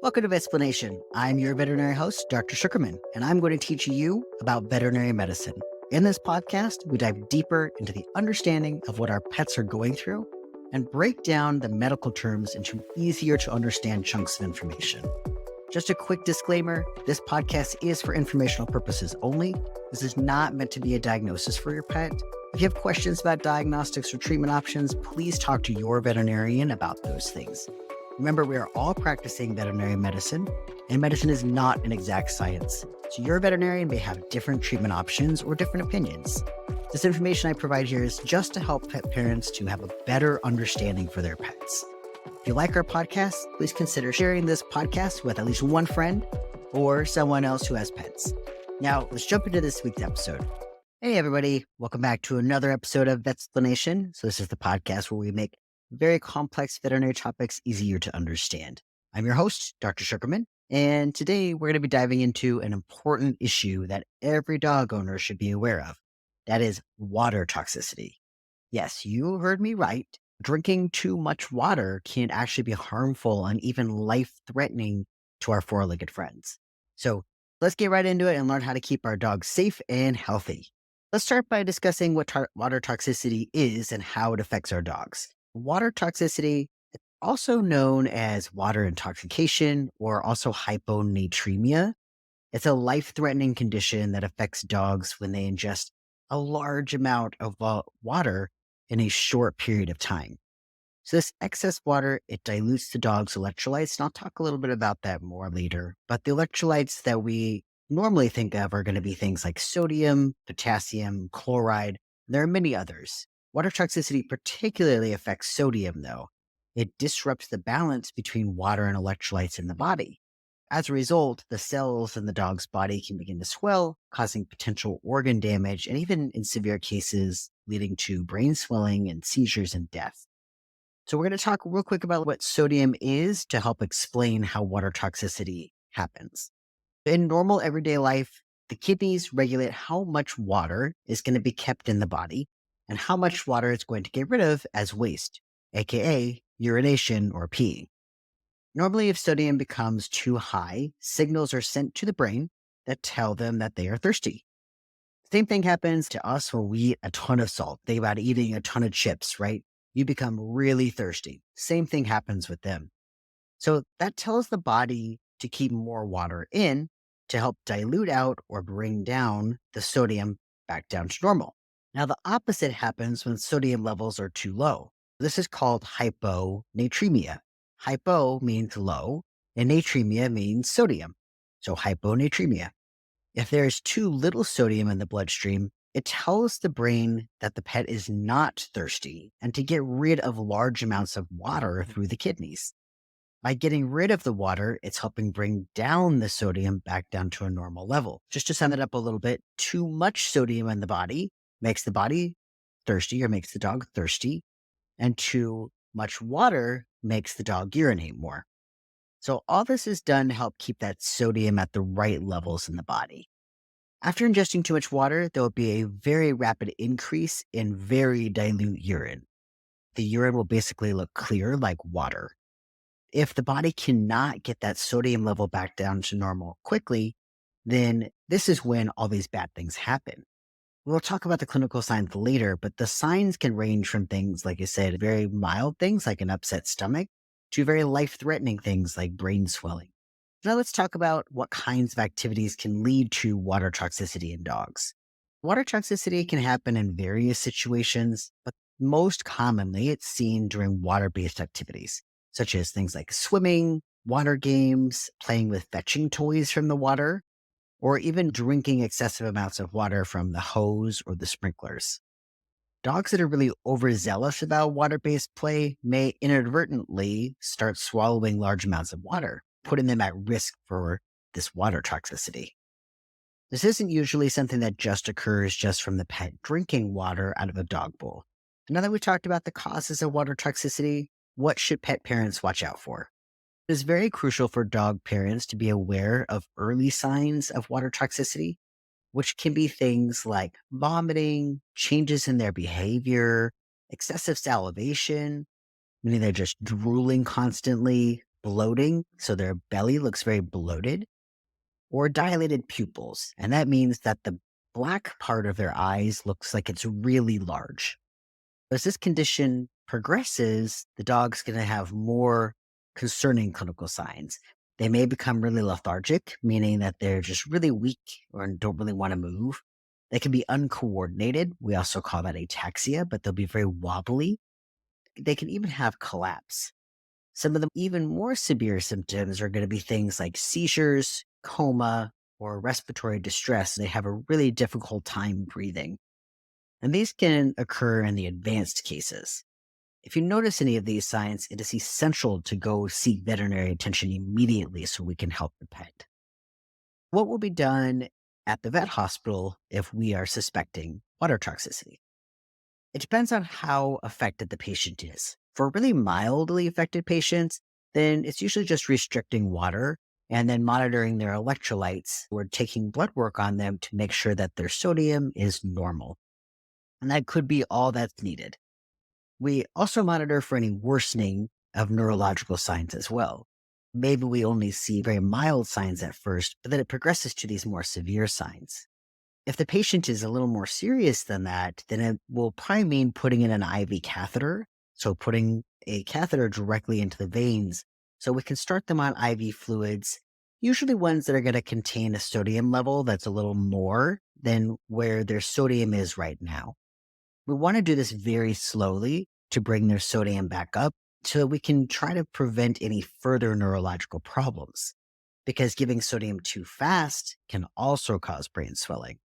Welcome to Vetsplanation. I'm your veterinary host, Dr. Sugarman, and I'm going to teach you about veterinary medicine. In this podcast, we dive deeper into the understanding of what our pets are going through and break down the medical terms into easier to understand chunks of information. Just a quick disclaimer, this podcast is for informational purposes only. This is not meant to be a diagnosis for your pet. If you have questions about diagnostics or treatment options, please talk to your veterinarian about those things. Remember, we are all practicing veterinary medicine, and medicine is not an exact science. So your veterinarian may have different treatment options or different opinions. This information I provide here is just to help pet parents to have a better understanding for their pets. If you like our podcast, please consider sharing this podcast with at least one friend or someone else who has pets. Now, let's jump into this week's episode. Hey, everybody. Welcome back to another episode of Vetsplanation. So this is the podcast where we make very complex veterinary topics easier to understand. I'm your host, Dr. Sugarman, and today we're going to be diving into an important issue that every dog owner should be aware of. That is water toxicity. Yes, you heard me right. Drinking too much water can actually be harmful and even life-threatening to our four-legged friends. So let's get right into it and learn how to keep our dogs safe and healthy. Let's start by discussing what water toxicity is and how it affects our dogs. Water toxicity, also known as water intoxication or also hyponatremia, it's a life-threatening condition that affects dogs when they ingest a large amount of water in a short period of time. So this excess water, it dilutes the dog's electrolytes, and I'll talk a little bit about that more later. But the electrolytes that we normally think of are going to be things like sodium, potassium, chloride. There are many others. Water toxicity particularly affects sodium, though. It disrupts the balance between water and electrolytes in the body. As a result, the cells in the dog's body can begin to swell, causing potential organ damage, and even in severe cases, leading to brain swelling and seizures and death. So we're going to talk real quick about what sodium is to help explain how water toxicity happens. In normal everyday life, the kidneys regulate how much water is going to be kept in the body and how much water it's going to get rid of as waste, aka urination or pee. Normally, if sodium becomes too high, signals are sent to the brain that tell them that they are thirsty. Same thing happens to us when we eat a ton of salt. Think about eating a ton of chips, right? You become really thirsty. Same thing happens with them. So that tells the body to keep more water in to help dilute out or bring down the sodium back down to normal. Now, the opposite happens when sodium levels are too low. This is called hyponatremia. Hypo means low, and natremia means sodium. So hyponatremia. If there is too little sodium in the bloodstream, it tells the brain that the pet is not thirsty and to get rid of large amounts of water through the kidneys. By getting rid of the water, it's helping bring down the sodium back down to a normal level. Just to sum it up a little bit, too much sodium in the body makes the body thirsty or makes the dog thirsty, and too much water makes the dog urinate more. So all this is done to help keep that sodium at the right levels in the body. After ingesting too much water, there will be a very rapid increase in very dilute urine. The urine will basically look clear like water. If the body cannot get that sodium level back down to normal quickly, then this is when all these bad things happen. We'll talk about the clinical signs later, but the signs can range from things, like I said, very mild things like an upset stomach to very life-threatening things like brain swelling. Now let's talk about what kinds of activities can lead to water toxicity in dogs. Water toxicity can happen in various situations, but most commonly it's seen during water-based activities, such as things like swimming, water games, playing with fetching toys from the water, or even drinking excessive amounts of water from the hose or the sprinklers. Dogs that are really overzealous about water-based play may inadvertently start swallowing large amounts of water, putting them at risk for this water toxicity. This isn't usually something that just occurs just from the pet drinking water out of a dog bowl. Now that we've talked about the causes of water toxicity, what should pet parents watch out for? It is very crucial for dog parents to be aware of early signs of water toxicity, which can be things like vomiting, changes in their behavior, excessive salivation, meaning they're just drooling constantly, bloating, so their belly looks very bloated, or dilated pupils. And that means that the black part of their eyes looks like it's really large. As this condition progresses, the dog's going to have more concerning clinical signs. They may become really lethargic, meaning that they're just really weak or don't really want to move. They can be uncoordinated. We also call that ataxia, but they'll be very wobbly. They can even have collapse. Some of the even more severe symptoms are going to be things like seizures, coma, or respiratory distress. They have a really difficult time breathing. And these can occur in the advanced cases. If you notice any of these signs, it is essential to go seek veterinary attention immediately so we can help the pet. What will be done at the vet hospital if we are suspecting water toxicity? It depends on how affected the patient is. For really mildly affected patients, then it's usually just restricting water and then monitoring their electrolytes or taking blood work on them to make sure that their sodium is normal. And that could be all that's needed. We also monitor for any worsening of neurological signs as well. Maybe we only see very mild signs at first, but then it progresses to these more severe signs. If the patient is a little more serious than that, then it will probably mean putting in an IV catheter. So putting a catheter directly into the veins so we can start them on IV fluids, usually ones that are going to contain a sodium level that's a little more than where their sodium is right now. We want to do this very slowly to bring their sodium back up so that we can try to prevent any further neurological problems. Because giving sodium too fast can also cause brain swelling.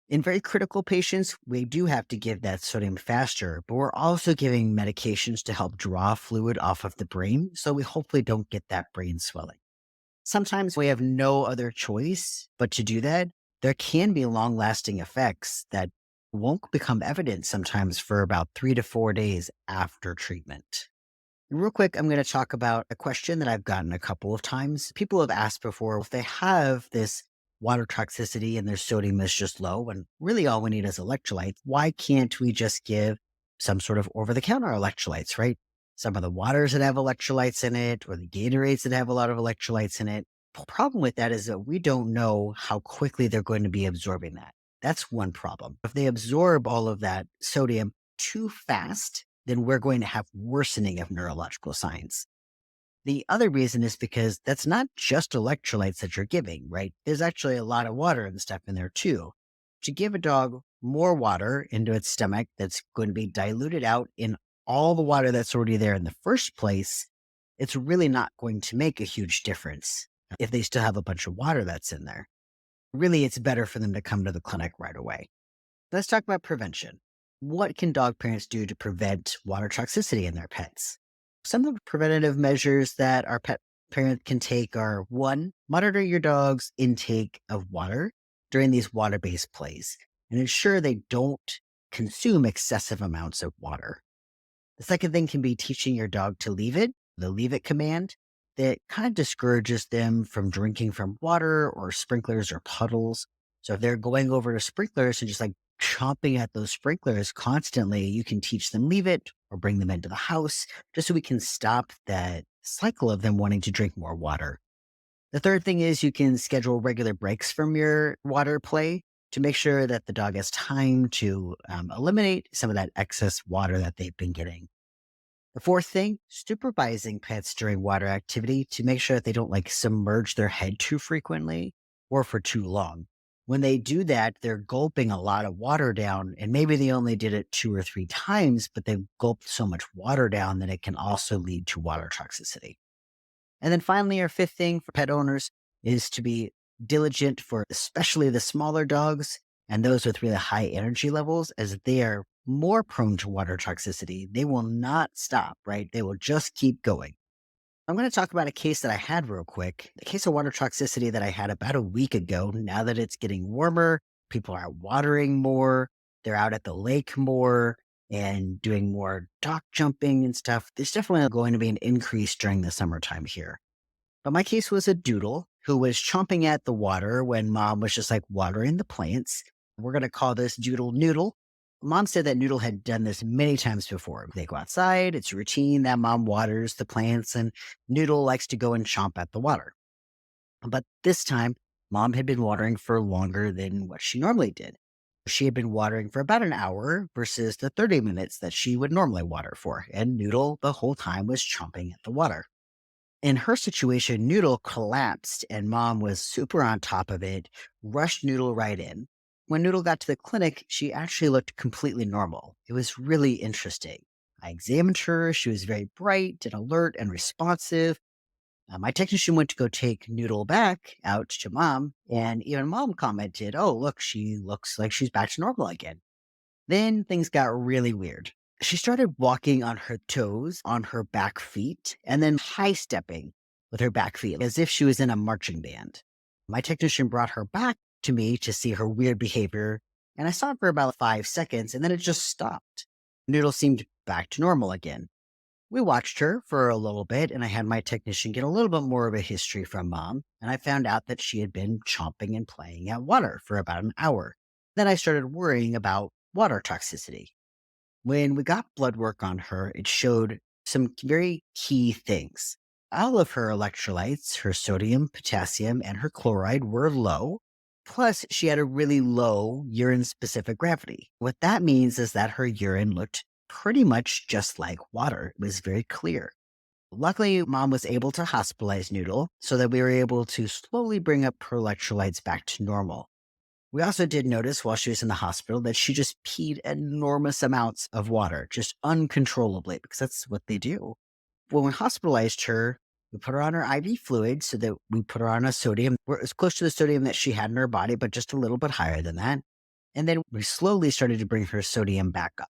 In very critical patients, we do have to give that sodium faster, but we're also giving medications to help draw fluid off of the brain, so we hopefully don't get that brain swelling. Sometimes we have no other choice but to do that. There can be long lasting effects that won't become evident sometimes for about 3 to 4 days after treatment. Real quick, I'm going to talk about a question that I've gotten a couple of times. People have asked before if they have this water toxicity and their sodium is just low, and really all we need is electrolytes. Why can't we just give some sort of over the counter electrolytes, right? Some of the waters that have electrolytes in it, or the Gatorades that have a lot of electrolytes in it. The problem with that is that we don't know how quickly they're going to be absorbing that. That's one problem. If they absorb all of that sodium too fast, then we're going to have worsening of neurological signs. The other reason is because that's not just electrolytes that you're giving, right? There's actually a lot of water and stuff in there too. To give a dog more water into its stomach that's going to be diluted out in all the water that's already there in the first place, it's really not going to make a huge difference if they still have a bunch of water that's in there. Really, it's better for them to come to the clinic right away. Let's talk about prevention. What can dog parents do to prevent water toxicity in their pets? Some of the preventative measures that our pet parent can take are: one, monitor your dog's intake of water during these water based plays and ensure they don't consume excessive amounts of water. The second thing can be teaching your dog to leave it, the leave it command, that kind of discourages them from drinking from water or sprinklers or puddles. So if they're going over to sprinklers and just like chomping at those sprinklers constantly, you can teach them leave it or bring them into the house just so we can stop that cycle of them wanting to drink more water. The third thing is you can schedule regular breaks from your water play to make sure that the dog has time to eliminate some of that excess water that they've been getting. The fourth thing, supervising pets during water activity to make sure that they don't like submerge their head too frequently or for too long. When they do that, they're gulping a lot of water down, and maybe they only did it 2 or 3 times, but they've gulped so much water down that it can also lead to water toxicity. And then finally, our fifth thing for pet owners is to be diligent for especially the smaller dogs and those with really high energy levels, as they are more prone to water toxicity. They will not stop, right? They will just keep going. I'm going to talk about a case that I had real quick. The case of water toxicity that I had about a week ago. Now that it's getting warmer, people are watering more, they're out at the lake more and doing more dock jumping and stuff. There's definitely going to be an increase during the summertime here. But my case was a doodle who was chomping at the water when mom was just like watering the plants. We're going to call this doodle Noodle. Mom said that Noodle had done this many times before. They go outside, it's routine that mom waters the plants, and Noodle likes to go and chomp at the water. But this time, mom had been watering for longer than what she normally did. She had been watering for about an hour versus the 30 minutes that she would normally water for, and Noodle the whole time was chomping at the water. In her situation, Noodle collapsed and mom was super on top of it, rushed Noodle right in. When Noodle got to the clinic, she actually looked completely normal. It was really interesting. I examined her. She was very bright and alert and responsive. My technician went to go take Noodle back out to mom, and even mom commented, "Oh, look, she looks like she's back to normal again." Then things got really weird. She started walking on her toes, on her back feet, and then high stepping with her back feet as if she was in a marching band. My technician brought her back to me to see her weird behavior, and I saw it for about 5 seconds, and then it just stopped. Noodle seemed back to normal again. We watched her for a little bit, and I had my technician get a little bit more of a history from mom, and I found out that she had been chomping and playing at water for about an hour. Then I started worrying about water toxicity. When we got blood work on her, it showed some very key things. All of her electrolytes, her sodium, potassium, and her chloride were low. Plus, she had a really low urine specific gravity. What that means is that her urine looked pretty much just like water. It was very clear. Luckily, mom was able to hospitalize Noodle so that we were able to slowly bring up her electrolytes back to normal. We also did notice while she was in the hospital that she just peed enormous amounts of water, just uncontrollably, because that's what they do. When we hospitalized her, we put her on her IV fluid so that we put her on a sodium where it was close to the sodium that she had in her body, but just a little bit higher than that. And then we slowly started to bring her sodium back up.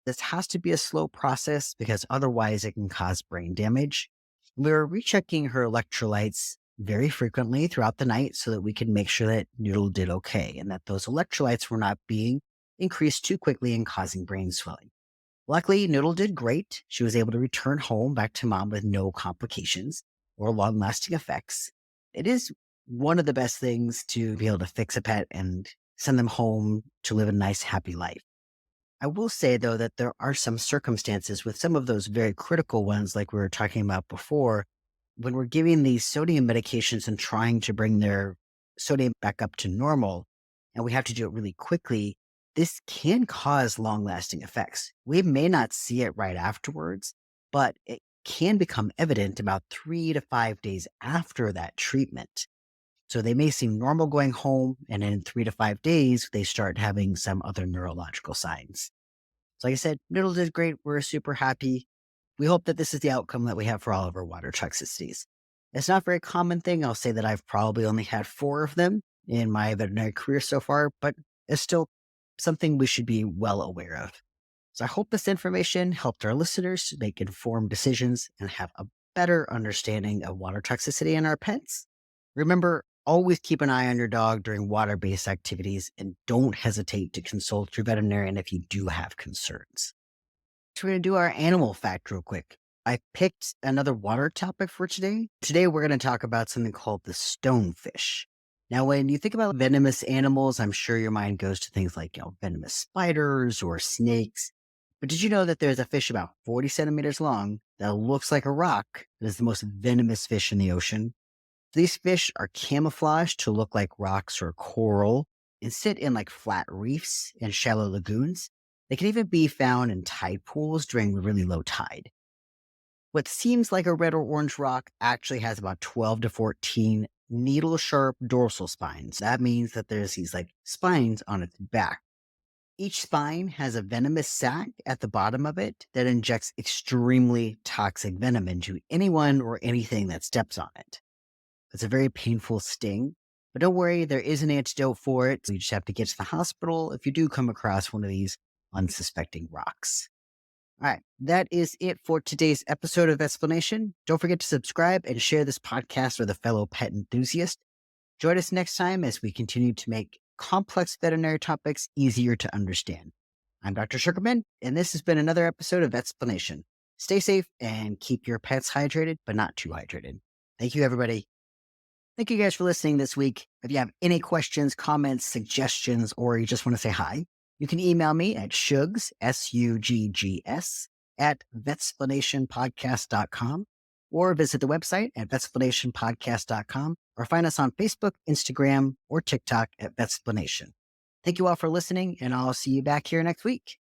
This has to be a slow process because otherwise it can cause brain damage. We were rechecking her electrolytes very frequently throughout the night so that we could make sure that Noodle did okay and that those electrolytes were not being increased too quickly and causing brain swelling. Luckily, Noodle did great. She was able to return home back to mom with no complications or long lasting effects. It is one of the best things to be able to fix a pet and send them home to live a nice, happy life. I will say, though, that there are some circumstances with some of those very critical ones, like we were talking about before, when we're giving these sodium medications and trying to bring their sodium back up to normal, and we have to do it really quickly, this can cause long lasting effects. We may not see it right afterwards, but it can become evident about 3 to 5 days after that treatment. So they may seem normal going home, and in 3 to 5 days, they start having some other neurological signs. So like I said, Noodle did great. We're super happy. We hope that this is the outcome that we have for all of our water toxicities. It's not a very common thing. I'll say that I've probably only had 4 of them in my veterinary career so far, but it's still something we should be well aware of. So I hope this information helped our listeners make informed decisions and have a better understanding of water toxicity in our pets. Remember, always keep an eye on your dog during water based activities and don't hesitate to consult your veterinarian if you do have concerns. So, we're going to do our animal fact real quick. I picked another water topic for today. Today, we're going to talk about something called the stonefish. Now, when you think about venomous animals, I'm sure your mind goes to things like venomous spiders or snakes. But did you know that there's a fish about 40 centimeters long that looks like a rock that is the most venomous fish in the ocean? These fish are camouflaged to look like rocks or coral and sit in like flat reefs and shallow lagoons. They can even be found in tide pools during really low tide. What seems like a red or orange rock actually has about 12 to 14 needle sharp dorsal spines. That means that there's these like spines on its back. Each spine has a venomous sac at the bottom of it that injects extremely toxic venom into anyone or anything that steps on it. It's a very painful sting, but don't worry, there is an antidote for it. So you just have to get to the hospital if you do come across one of these unsuspecting rocks. All right, that is it for today's episode of Vetsplanation. Don't forget to subscribe and share this podcast with a fellow pet enthusiast. Join us next time as we continue to make complex veterinary topics easier to understand. I'm Dr. Sugarman, and this has been another episode of Vetsplanation. Stay safe and keep your pets hydrated, but not too hydrated. Thank you, everybody. Thank you guys for listening this week. If you have any questions, comments, suggestions, or you just want to say hi, You can email me at shugs, S-U-G-G-S, at vetsplanationpodcast.com, or visit the website at vetsplanationpodcast.com, or find us on Facebook, Instagram, or TikTok at Vetsplanation. Thank you all for listening, and I'll see you back here next week.